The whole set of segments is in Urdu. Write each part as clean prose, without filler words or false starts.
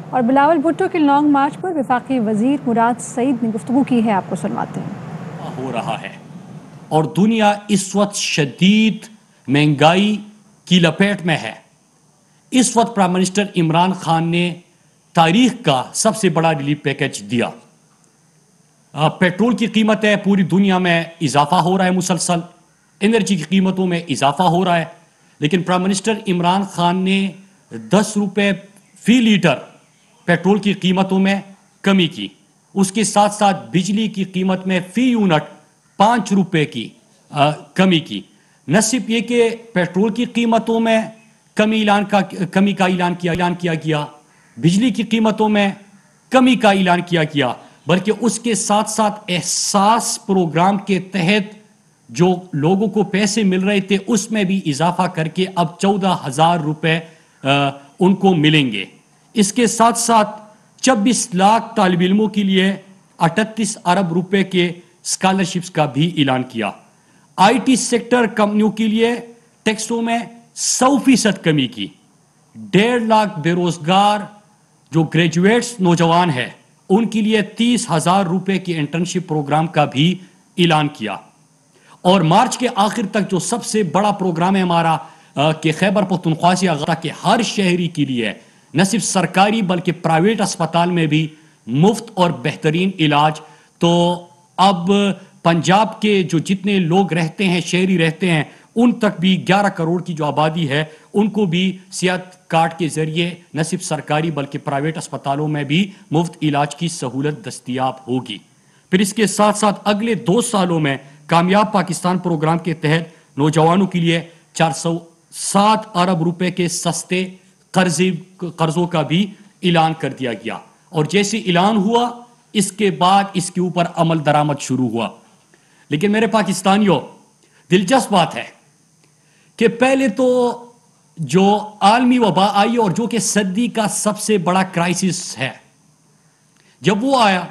اور بلاول بھٹو کے لانگ مارچ پر وفاقی وزیر مراد سعید نے گفتگو کی ہے، آپ کو سنواتے ہیں۔ ہو رہا ہے اور دنیا اس وقت شدید مہنگائی کی لپیٹ میں ہے۔ اس وقت پرائم منسٹر عمران خان نے تاریخ کا سب سے بڑا ریلیف پیکج دیا۔ پیٹرول کی قیمتیں پوری دنیا میں اضافہ ہو رہا ہے، مسلسل انرجی کی قیمتوں میں اضافہ ہو رہا ہے، لیکن پرائم منسٹر عمران خان نے 10 روپے فی لیٹر پیٹرول کی قیمتوں میں کمی کی۔ اس کے ساتھ ساتھ بجلی کی قیمت میں فی یونٹ 5 روپے کی کمی کی۔ نہ صرف یہ کہ پیٹرول کی قیمتوں میں کمی کا اعلان کیا گیا، بجلی کی قیمتوں میں کمی کا اعلان کیا گیا، بلکہ اس کے ساتھ ساتھ احساس پروگرام کے تحت جو لوگوں کو پیسے مل رہے تھے اس میں بھی اضافہ کر کے اب 14,000 روپے ان کو ملیں گے۔ اس کے ساتھ ساتھ 26 لاکھ طالب علموں کے لیے 38 ارب روپے کے اسکالرشپس کا بھی اعلان کیا۔ آئی ٹی سیکٹر کمپنیوں کے لیے ٹیکسوں میں 100% کمی کی۔ 1.5 لاکھ بے روزگار جو گریجویٹس نوجوان ہیں ان کے لیے 30,000 روپے کے انٹرنشپ پروگرام کا بھی اعلان کیا۔ اور مارچ کے آخر تک جو سب سے بڑا پروگرام ہے ہمارا کہ خیبر پختونخوا سے کہ ہر شہری کے لیے نہ صرف سرکاری بلکہ پرائیویٹ اسپتال میں بھی مفت اور بہترین علاج۔ تو اب پنجاب کے جو جتنے لوگ رہتے ہیں، شہری رہتے ہیں، ان تک بھی 11 کروڑ کی جو آبادی ہے ان کو بھی صحت کارڈ کے ذریعے نہ صرف سرکاری بلکہ پرائیویٹ اسپتالوں میں بھی مفت علاج کی سہولت دستیاب ہوگی۔ پھر اس کے ساتھ ساتھ اگلے 2 سالوں میں کامیاب پاکستان پروگرام کے تحت نوجوانوں کے لیے 407 ارب روپے کے سستے قرضوں کا بھی اعلان کر دیا گیا۔ اور جیسے اعلان ہوا اس کے بعد اس کے اوپر عمل درآمد شروع ہوا۔ لیکن میرے پاکستانیوں، دلچسپ بات ہے کہ پہلے تو جو عالمی وبا آئی اور جو کہ صدی کا سب سے بڑا کرائسس ہے، جب وہ آیا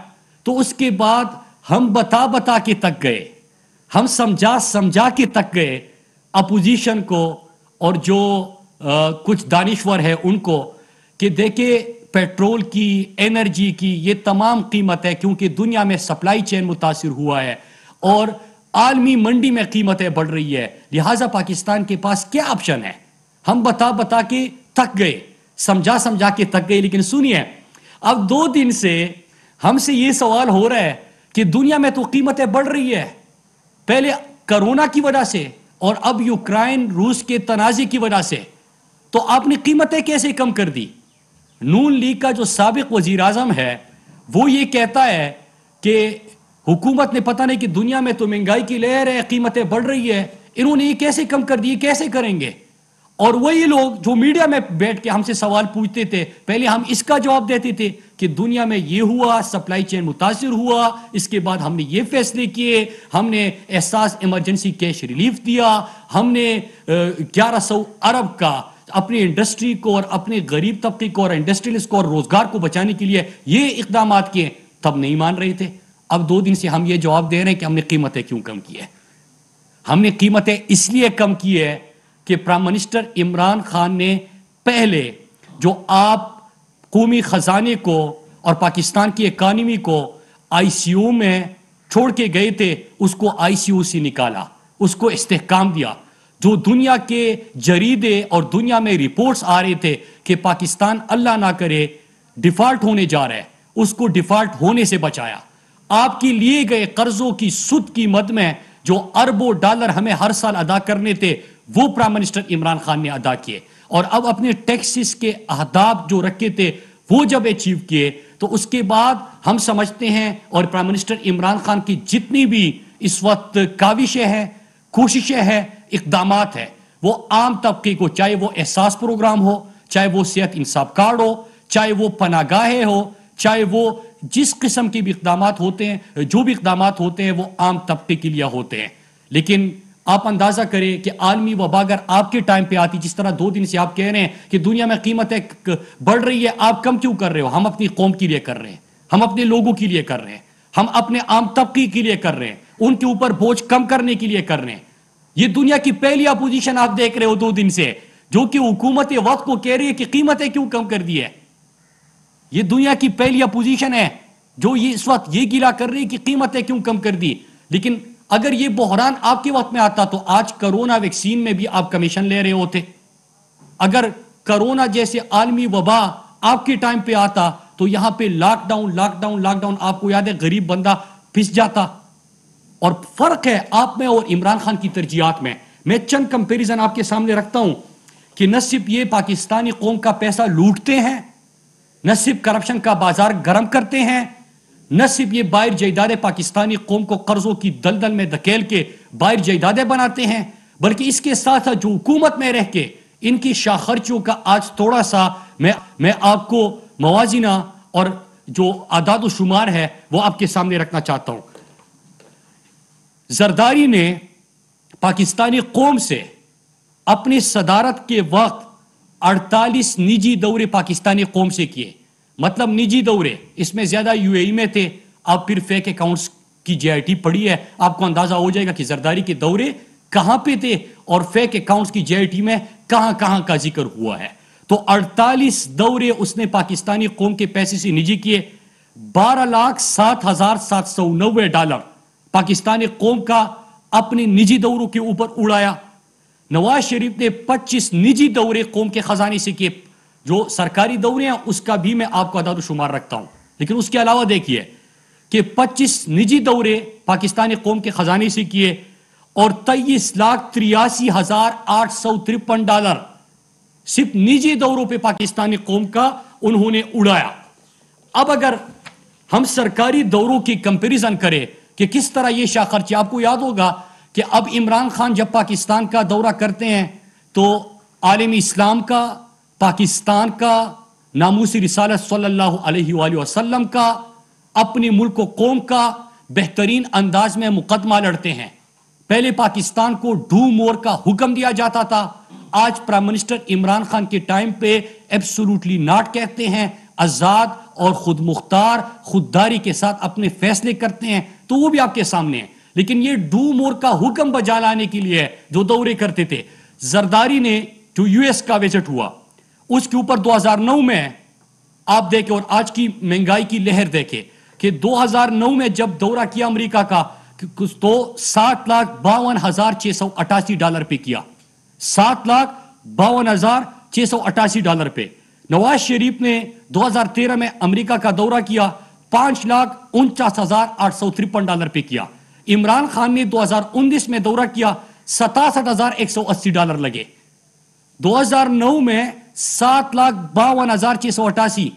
تو اس کے بعد ہم بتا کے تک گئے، ہم سمجھا کے تک گئے اپوزیشن کو اور جو کچھ دانشور ہے ان کو کہ دیکھیں پیٹرول کی، انرجی کی یہ تمام قیمتیں کیونکہ دنیا میں سپلائی چین متاثر ہوا ہے اور عالمی منڈی میں قیمتیں بڑھ رہی ہے، لہٰذا پاکستان کے پاس کیا آپشن ہے۔ ہم بتا کے تک گئے، سمجھا کے تک گئے۔ لیکن سنیے، اب 2 دن سے ہم سے یہ سوال ہو رہا ہے کہ دنیا میں تو قیمتیں بڑھ رہی ہے، پہلے کرونا کی وجہ سے اور اب یوکرائن روس کے تنازع کی وجہ سے، تو آپ نے قیمتیں کیسے کم کر دی؟ نون لیگ کا جو سابق وزیر اعظم ہے وہ یہ کہتا ہے کہ حکومت نے پتہ نہیں کہ دنیا میں تو مہنگائی کی لہر ہے، قیمتیں بڑھ رہی ہے، انہوں نے یہ کیسے کم کر دی، کیسے کریں گے؟ اور وہی لوگ جو میڈیا میں بیٹھ کے ہم سے سوال پوچھتے تھے، پہلے ہم اس کا جواب دیتے تھے کہ دنیا میں یہ ہوا، سپلائی چین متاثر ہوا، اس کے بعد ہم نے یہ فیصلے کیے، ہم نے احساس ایمرجنسی کیش ریلیف دیا، ہم نے 1100 ارب کا اپنی انڈسٹری کو اور اپنے غریب طبقے کو اور انڈسٹریلسٹ کو اور روزگار کو بچانے کے لیے یہ اقدامات کیے، تب نہیں مان رہے تھے۔ اب 2 دن سے ہم یہ جواب دے رہے ہیں کہ ہم نے قیمتیں کیوں کم کی ہے۔ ہم نے قیمتیں اس لیے کم کی ہے کہ پرائم منسٹر عمران خان نے پہلے جو آپ قومی خزانے کو اور پاکستان کی اکانومی کو آئی سی یو میں چھوڑ کے گئے تھے، اس کو آئی سی یو سے نکالا، اس کو استحکام دیا۔ جو دنیا کے جریدے اور دنیا میں رپورٹس آ رہے تھے کہ پاکستان اللہ نہ کرے ڈیفالٹ ہونے جا رہا ہے، اس کو ڈیفالٹ ہونے سے بچایا۔ آپ کی لیے گئے قرضوں کی سود کی مد میں جو اربوں ڈالر ہمیں ہر سال ادا کرنے تھے وہ پرائم منسٹر عمران خان نے ادا کیے، اور اب اپنے ٹیکسز کے اہداف جو رکھے تھے وہ جب اچیو کیے تو اس کے بعد ہم سمجھتے ہیں اور پرائم منسٹر عمران خان کی جتنی بھی اس وقت کاوشیں ہیں، کوششیں ہیں، اقدامات ہیں، وہ عام طبقے کو، چاہے وہ احساس پروگرام ہو، چاہے وہ صحت انصاف کارڈ ہو، چاہے وہ پناہ گاہیں ہو، چاہے وہ جس قسم کے بھی اقدامات ہوتے ہیں، جو بھی اقدامات ہوتے ہیں وہ عام طبقے کے لیے ہوتے ہیں۔ لیکن آپ اندازہ کریں کہ عالمی وبا اگر آپ کے ٹائم پہ آتی، جس طرح 2 دن سے آپ کہہ رہے ہیں کہ دنیا میں قیمتیں بڑھ رہی ہے، آپ کم کیوں کر رہے ہو؟ ہم اپنی قوم کے لیے کر رہے ہیں، ہم اپنے لوگوں کے لیے کر رہے ہیں، ہم اپنے عام طبقے کے لیے کر رہے ہیں، ان کے اوپر بوجھ کم کرنے کے لیے کر رہے ہیں۔ یہ دنیا کی پہلی اپوزیشن آپ دیکھ رہے ہو 2 دن سے جو کہ حکومت وقت کو کہہ رہی ہے کہ قیمتیں کیوں کم کر دی ہے۔ یہ دنیا کی پہلی اپوزیشن ہے جو یہ اس وقت یہ گیلا کر رہی کہ قیمتیں کیوں کم کر دی. لیکن اگر یہ بحران آپ کے وقت میں آتا تو آج کرونا ویکسین میں بھی آپ کمیشن لے رہے ہوتے. اگر کرونا جیسے عالمی وبا آپ کے ٹائم پہ آتا تو یہاں پہ لاک ڈاؤن آپ کو یاد ہے غریب بندہ پھنس جاتا. اور فرق ہے آپ میں اور عمران خان کی ترجیحات میں. میں چند کمپیریزن آپ کے سامنے رکھتا ہوں کہ نہ صرف یہ پاکستانی قوم کا پیسہ لوٹتے ہیں, نہ صرف کرپشن کا بازار گرم کرتے ہیں, نہ صرف یہ باہر جائیدادیں پاکستانی قوم کو قرضوں کی دلدل میں دھکیل کے باہر جائیدادیں بناتے ہیں, بلکہ اس کے ساتھ ساتھ جو حکومت میں رہ کے ان کی شاہ خرچوں کا آج تھوڑا سا میں آپ کو موازنہ اور جو اعداد و شمار ہے وہ آپ کے سامنے رکھنا چاہتا ہوں. زرداری نے پاکستانی قوم سے اپنی صدارت کے وقت 48 نجی دورے پاکستانی قوم سے کیے. مطلب نجی دورے, اس میں زیادہ یو اے ای میں تھے. آپ پھر فیک اکاؤنٹس کی جے آئی ٹی پڑھی ہے, آپ کو اندازہ ہو جائے گا کہ زرداری کے دورے کہاں پہ تھے اور فیک اکاؤنٹس کی جے آئی ٹی میں کہاں کہاں کا ذکر ہوا ہے. تو 48 دورے اس نے پاکستانی قوم کے پیسے سے نجی کیے. 12,07,790 ڈالر پاکستانی قوم کا اپنے نجی دوروں کے اوپر اڑایا. نواز شریف نے 25 نجی دورے قوم کے خزانے سے کیے. جو سرکاری دورے ہیں اس کا بھی میں آپ کو اعداد و شمار رکھتا ہوں, لیکن اس کے علاوہ دیکھیے کہ 25 نجی دورے پاکستانی قوم کے خزانے سے کیے اور 23,83,853 ڈالر صرف نجی دوروں پہ پاکستانی قوم کا انہوں نے اڑایا. اب اگر ہم سرکاری دوروں کی کمپیریزن کریں کہ کس طرح یہ شاہ خرچی, آپ کو یاد ہوگا کہ اب عمران خان جب پاکستان کا دورہ کرتے ہیں تو عالم اسلام کا, پاکستان کا, ناموس رسالت صلی اللہ علیہ وآلہ وسلم کا, اپنے ملک و قوم کا بہترین انداز میں مقدمہ لڑتے ہیں. پہلے پاکستان کو ڈو مور کا حکم دیا جاتا تھا, آج پرائم منسٹر عمران خان کے ٹائم پہ ایبسولوٹلی ناٹ کہتے ہیں, آزاد اور خود مختار خودداری کے ساتھ اپنے فیصلے کرتے ہیں. تو وہ بھی آپ کے سامنے ہیں, لیکن یہ ڈو مور کا حکم بجا لانے کے لیے جو دورے کرتے تھے. زرداری نے جو یو ایس کا وزٹ ہوا اس کے اوپر 2009 میں آپ دیکھیں اور آج کی مہنگائی کی لہر دیکھیں کہ 2009 میں جب دورہ کیا امریکہ کا تو 7,52,688 ڈالر پہ کیا, 7,52,688 ڈالر پہ. نواز شریف نے 2013 میں امریکہ کا دورہ کیا 5,49,853 ڈالر پہ کیا. عمران خان نے 2019 میں دورہ کیا 67,180 ڈالر لگے. 2009 میں 7,52,688.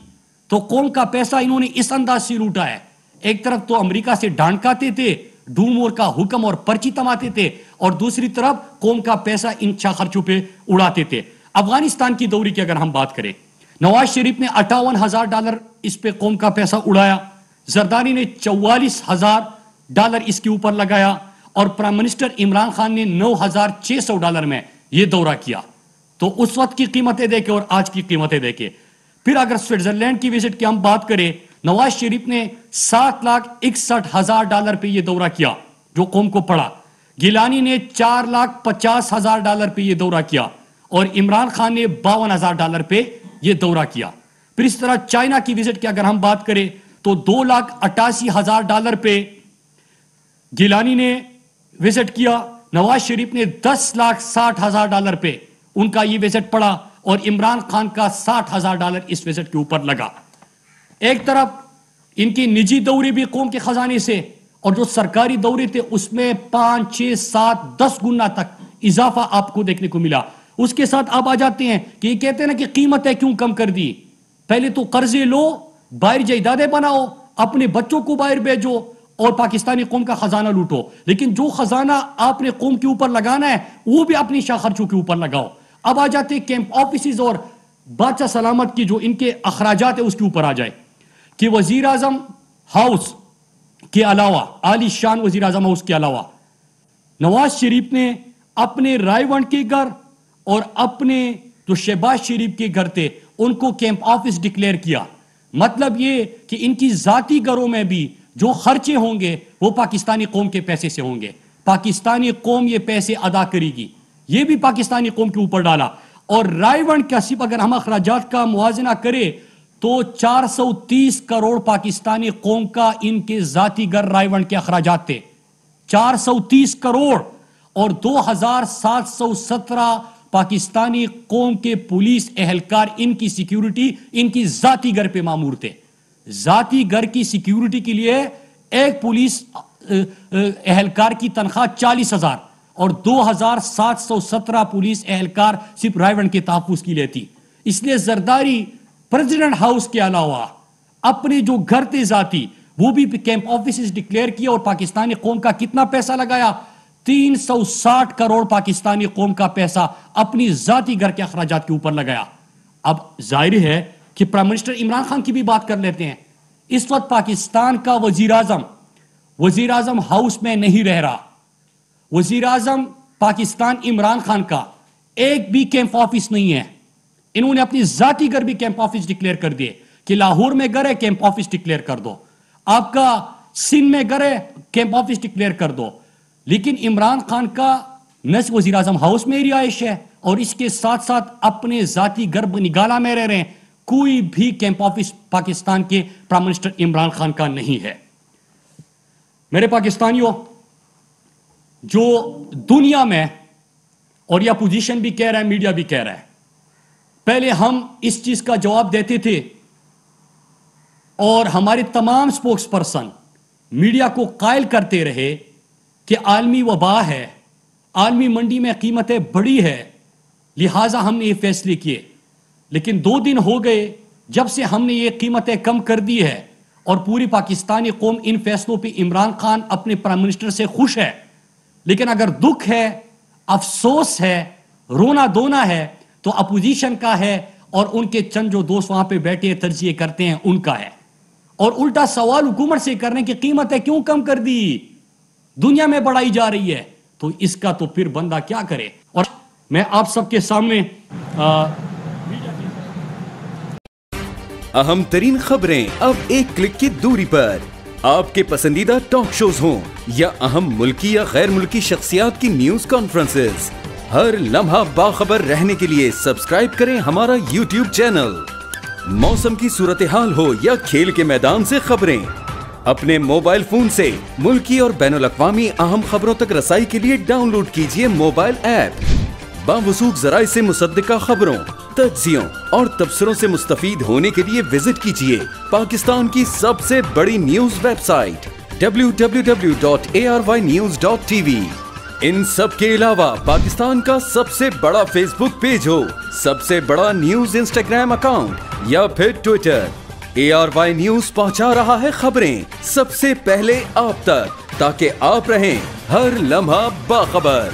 تو قوم کا پیسہ انہوں نے اس انداز سے لوٹا ہے. ایک طرف تو امریکہ سے ڈانٹ کھاتے تھے, ڈومور کا حکم اور پرچی تماتے تھے, اور دوسری طرف قوم کا پیسہ ان شاہ خرچوں پہ اڑاتے تھے. افغانستان کی دوری کی اگر ہم بات کریں, نواز شریف نے 58,000 ڈالر اس پہ قوم کا پیسہ اڑایا, زرداری نے 44,000 ڈالر اس کے اوپر لگایا, اور پرائم منسٹر عمران خان نے 9,600 ڈالر میں یہ دورہ کیا. تو اس وقت کی قیمتیں دیکھیں اور آج کی قیمتیں دیکھیں. پھر اگر سوئٹزرلینڈ کی وزٹ کی ہم بات کریں, نواز شریف نے 7,61,000 ڈالر پہ یہ دورہ کیا جو قوم کو پڑا. گیلانی نے 4,50,000 ڈالر پہ یہ دورہ کیا, اور عمران خان نے 52,000 ڈالر پہ یہ دورہ کیا. پھر اس طرح چائنا کی وزٹ کی اگر ہم بات کریں تو 2,88,000 ڈالر پہ گیلانی نے وزٹ کیا, نواز شریف نے 10,60,000 ڈالر پہ ان کا یہ وزٹ پڑا, اور عمران خان کا 60,000 ڈالر اس وزٹ کے اوپر لگا. ایک طرف ان کی نجی دورے بھی قوم کے خزانے سے, اور جو سرکاری دورے تھے اس میں 5, 6, 7, 10 گنا تک اضافہ آپ کو دیکھنے کو ملا. اس کے ساتھ آپ آ جاتے ہیں کہ یہ کہتے ہیں نا کہ قیمتیں کیوں کم کر دی. پہلے تو قرضے لو, باہر جائیدادیں بناؤ, اپنے بچوں کو باہر بھیجو اور پاکستانی قوم کا خزانہ لوٹو, لیکن جو خزانہ آپ نے قوم کے اوپر لگانا ہے وہ بھی اپنی شاہ خرچوں کے اوپر لگاؤ. اب آ جاتے ہیں کیمپ آفیسز اور بادشاہ سلامت کی جو ان کے اخراجات ہیں اس کے اوپر آ جائے کہ وزیر اعظم ہاؤس کے علاوہ, عالی شان وزیر اعظم ہاؤس کے علاوہ, نواز شریف نے اپنے رائے ونڈ کے گھر اور اپنے جو شہباز شریف کے گھر تھے ان کو کیمپ آفس ڈکلیئر کیا. مطلب یہ کہ ان کی ذاتی گھروں میں بھی جو خرچے ہوں گے وہ پاکستانی قوم کے پیسے سے ہوں گے. پاکستانی قوم یہ پیسے ادا کرے گی, یہ بھی پاکستانی قوم کے اوپر ڈالا. اور رائے ونڈ کا صرف اگر ہم اخراجات کا موازنہ کریں تو 430 کروڑ پاکستانی قوم کا ان کے ذاتی گھر رائیونڈ کے اخراجات تھے، 430 کروڑ، اور 2717 پاکستانی قوم کے پولیس اہلکار ان کی سیکیورٹی ان کی ذاتی گھر پہ مامور تھے۔ ذاتی گھر کی سیکیورٹی کے لیے ایک پولیس اہلکار کی تنخواہ 40,000 اور 2717 پولیس اہلکار صرف رائیونڈ کے تحفظ کی لیتی۔ اس لیے زرداری پریزیڈنٹ ہاؤس کے علاوہ اپنے جو گھر تھے ذاتی وہ بھی کیمپ آفیسز ڈکلیئر کیا، اور پاکستانی قوم کا کتنا پیسہ لگایا؟ 360 کروڑ پاکستانی قوم کا پیسہ اپنی ذاتی گھر کے اخراجات کے اوپر لگایا۔ اب ظاہر ہے کہ پرائم منسٹر عمران خان کی بھی بات کر لیتے ہیں۔ اس وقت پاکستان کا وزیر اعظم ہاؤس میں نہیں رہ رہا۔ وزیر اعظم پاکستان عمران خان کا ایک بھی کیمپ آفس نہیں ہے۔ انہوں نے اپنی ذاتی گھر بھی کیمپ آفس ڈکلیئر کر دیے کہ لاہور میں گھر ہے کیمپ آفس ڈکلیئر کر دو، آپ کا سندھ میں گھر ہے کیمپ آفس ڈکلیئر کر دو۔ لیکن عمران خان کا نہ وزیر اعظم ہاؤس میں رہائش ہے اور اس کے ساتھ ساتھ اپنے ذاتی گھر نگالا میں رہ رہے ہیں۔ کوئی بھی کیمپ آفس پاکستان کے پرائم منسٹر عمران خان کا نہیں ہے۔ میرے پاکستانیوں، جو دنیا میں، اور یہ اپوزیشن بھی کہہ رہا ہے میڈیا بھی کہہ رہا ہے، پہلے ہم اس چیز کا جواب دیتے تھے اور ہمارے تمام سپوکس پرسن میڈیا کو قائل کرتے رہے کہ عالمی وبا ہے، عالمی منڈی میں قیمتیں بڑی ہے، لہٰذا ہم نے یہ فیصلے کیے۔ لیکن 2 دن ہو گئے جب سے ہم نے یہ قیمتیں کم کر دی ہے، اور پوری پاکستانی قوم ان فیصلوں پہ عمران خان اپنے پرائم منسٹر سے خوش ہے۔ لیکن اگر دکھ ہے، افسوس ہے، رونا دونا ہے تو اپوزیشن کا ہے، اور ان کے چند جو دوست وہاں پہ بیٹھے تجزیے کرتے ہیں ان کا ہے۔ اور الٹا سوال حکومت سے کر رہے ہیں کہ قیمتیں کیوں کم کر دی، دنیا میں بڑھائی جا رہی ہے، تو اس کا تو پھر بندہ کیا کرے۔ اور میں آپ سب کے سامنے اہم ترین خبریں اب ایک کلک کی دوری پر، آپ کے پسندیدہ ٹاک شوز ہوں یا اہم ملکی یا غیر ملکی شخصیات کی نیوز کانفرنسز، ہر لمحہ باخبر رہنے کے لیے سبسکرائب کریں ہمارا یوٹیوب چینل۔ موسم کی صورتحال ہو یا کھیل کے میدان سے خبریں، اپنے موبائل فون سے ملکی اور بین الاقوامی اہم خبروں تک رسائی کے لیے ڈاؤن لوڈ کیجیے موبائل ایپ۔ باوثوق ذرائع سے مصدقہ خبروں، تجزیوں اور تبصروں سے مستفید ہونے کے لیے وزٹ کیجیے پاکستان کی سب سے بڑی نیوز ویب سائٹ www.arYnews.tv۔ ان سب کے علاوہ پاکستان کا سب سے بڑا فیس بک پیج ہو، سب سے بڑا نیوز انسٹاگرام اکاؤنٹ یا پھر ٹویٹر، ARY نیوز پہنچا رہا ہے خبریں سب سے پہلے آپ تک، تاکہ آپ رہیں ہر لمحہ باخبر۔